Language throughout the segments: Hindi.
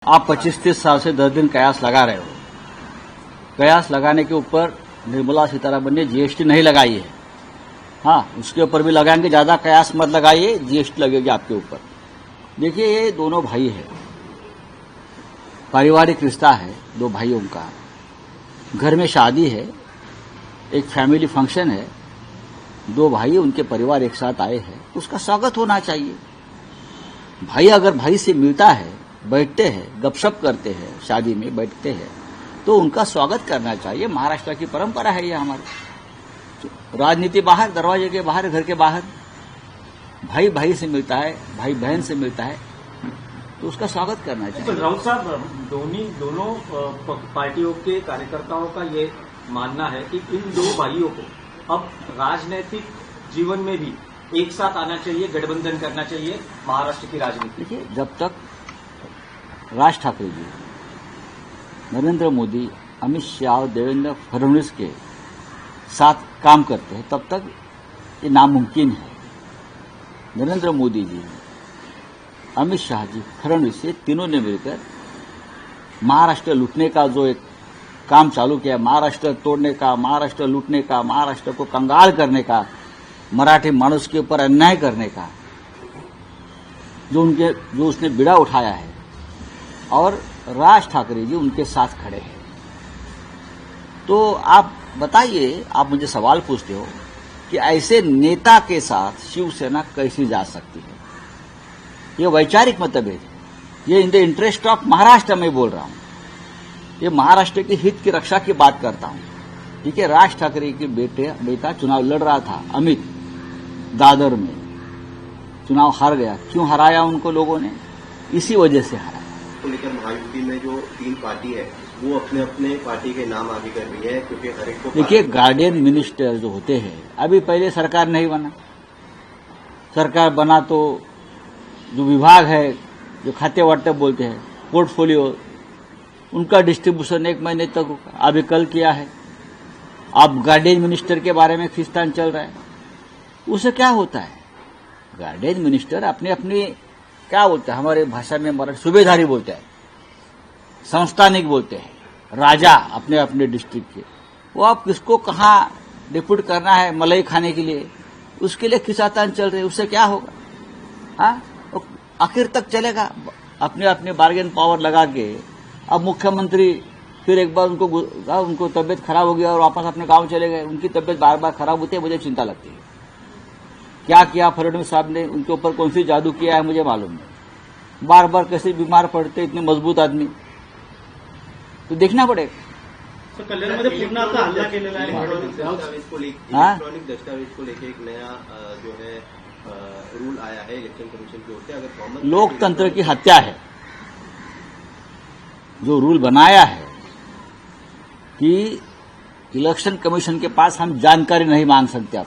आप 25-30 साल से 10 दिन कयास लगा रहे हो। कयास लगाने के ऊपर निर्मला सीतारमण ने जीएसटी नहीं लगाई है। हाँ, उसके ऊपर भी लगाएंगे, ज्यादा कयास मत लगाइए, जीएसटी लगेगी आपके ऊपर। देखिए, ये दोनों भाई है, पारिवारिक रिश्ता है दो भाइयों का। घर में शादी है, एक फैमिली फंक्शन है, दो भाई उनके परिवार एक साथ आए हैं, उसका स्वागत होना चाहिए। भाई अगर भाई से मिलता है, बैठते हैं, गपशप करते हैं, शादी में बैठते हैं, तो उनका स्वागत करना चाहिए। महाराष्ट्र की परंपरा है ये हमारी। राजनीति बाहर, दरवाजे के बाहर, घर के बाहर। भाई भाई से मिलता है, भाई बहन से मिलता है, तो उसका स्वागत करना चाहिए। राउत साहब, दोनों पार्टियों के कार्यकर्ताओं का ये मानना है कि इन दो भाइयों को अब राजनीतिक जीवन में भी एक साथ आना चाहिए, गठबंधन करना चाहिए महाराष्ट्र की राजनीति। देखिए, जब तक राज ठाकरे जी, नरेंद्र मोदी, अमित शाह और देवेंद्र फडणवीस के साथ काम करते हैं, तब तक ये नामुमकिन है। नरेंद्र मोदी जी, अमित शाह जी, फडणवीस, ये तीनों ने मिलकर महाराष्ट्र लूटने का जो एक काम चालू किया, महाराष्ट्र तोड़ने का, महाराष्ट्र लूटने का, महाराष्ट्र को कंगाल करने का, मराठी मानुष के ऊपर अन्याय करने का, जो उसने बीड़ा उठाया है, और राज ठाकरे जी उनके साथ खड़े हैं। तो आप बताइए, आप मुझे सवाल पूछते हो कि ऐसे नेता के साथ शिवसेना कैसी जा सकती है? ये वैचारिक मतभेद है। ये in the interest of Maharashtra में बोल रहा हूं। ये महाराष्ट्र के हित की रक्षा की बात करता हूं। ठीक है, राज ठाकरे के बेटा चुनाव लड़ रहा था, अमित, दादर में चुनाव हार गया। क्यों हराया उनको लोगों ने? इसी वजह से हराया। को लेकर महायुति में जो तीन पार्टी है वो अपने अपने पार्टी के नाम आगे कर रही है, क्योंकि हर एक को देखिए, गार्डियन मिनिस्टर जो होते हैं, अभी पहले सरकार नहीं बना, सरकार बना तो जो विभाग है, जो खाते वाटप बोलते हैं, पोर्टफोलियो, उनका डिस्ट्रीब्यूशन 1 महीने तक अभी कल किया है। अब गार्डियन मिनिस्टर के बारे में खींचतान चल रहा है। उससे क्या होता है? गार्डियन मिनिस्टर अपने अपने क्या बोलते हैं, हमारे भाषा में मराठी सूबेदारी बोलते हैं, संस्थानिक बोलते हैं, राजा अपने अपने डिस्ट्रिक्ट के। वो आप किसको कहाँ डिप्यूट करना है मलाई खाने के लिए, उसके लिए खिंचातान चल रही है। उससे क्या होगा? हाँ, आखिर तक चलेगा अपने अपने बार्गेन पावर लगा के। अब मुख्यमंत्री फिर एक बार उनको तबियत खराब हो गया और वापस अपने गांव चले गए। उनकी तबियत बार बार खराब होती है, मुझे चिंता लगती है। क्या किया फडणवीस साहब ने, उनके ऊपर कौन सी जादू किया है मुझे मालूम नहीं। बार बार कैसे बीमार पड़ते इतने मजबूत आदमी, तो देखना पड़ेगा। तो कल्याणमध्ये पूर्ण आता हल्ला केलेला आहे। इलेक्ट्रॉनिक दस्तावेज को लेकर एक नया जो है रूल आया है इलेक्शन कमीशन की ओर से। अगर कॉमन लोकतंत्र की हत्या है जो रूल बनाया है कि इलेक्शन कमीशन के पास हम जानकारी नहीं मांग सकते।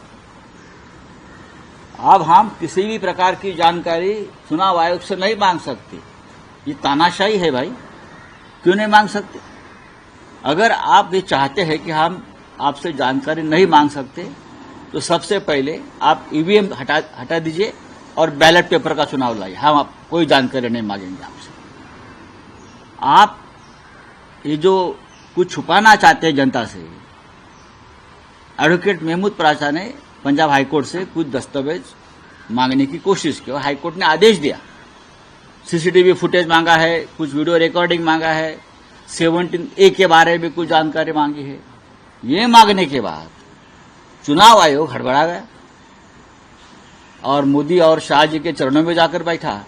अब हम किसी भी प्रकार की जानकारी चुनाव आयोग से नहीं मांग सकते। ये तानाशाही है भाई, क्यों नहीं मांग सकते? अगर आप ये चाहते हैं कि हम आपसे जानकारी नहीं मांग सकते, तो सबसे पहले आप ईवीएम हटा दीजिए और बैलेट पेपर का चुनाव लाइए। हम आप कोई जानकारी नहीं मांगेंगे आपसे। आप ये जो कुछ छुपाना चाहते हैं जनता से, एडवोकेट महमूद प्राचा ने पंजाब हाईकोर्ट से कुछ दस्तावेज मांगने की कोशिश की और हाईकोर्ट ने आदेश दिया। सीसीटीवी फुटेज मांगा है, कुछ वीडियो रिकॉर्डिंग मांगा है, 17A के बारे में कुछ जानकारी मांगी है। ये मांगने के बाद चुनाव आयोग हड़बड़ा गया और मोदी और शाह जी के चरणों में जाकर बैठा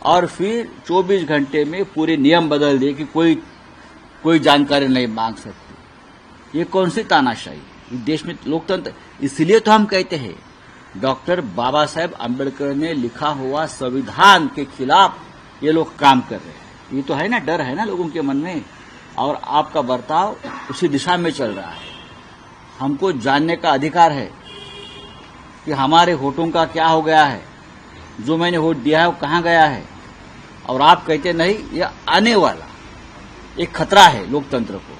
और फिर 24 घंटे में पूरे नियम बदल दिए कि कोई जानकारी नहीं मांग सकती। ये कौन सी तानाशाही? इस देश में लोकतंत्र, इसलिए तो हम कहते हैं डॉक्टर बाबा साहेब आम्बेडकर ने लिखा हुआ संविधान के खिलाफ ये लोग काम कर रहे हैं। ये तो है ना, डर है ना लोगों के मन में, और आपका बर्ताव उसी दिशा में चल रहा है। हमको जानने का अधिकार है कि हमारे वोटों का क्या हो गया है, जो मैंने वोट दिया है वो कहाँ गया है। और आप कहते नहीं, ये आने वाला एक खतरा है लोकतंत्र को।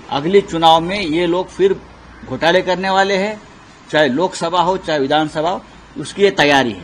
अगले चुनाव में ये लोग फिर घोटाले करने वाले हैं, चाहे लोकसभा हो चाहे विधानसभा हो, उसकी ये तैयारी है।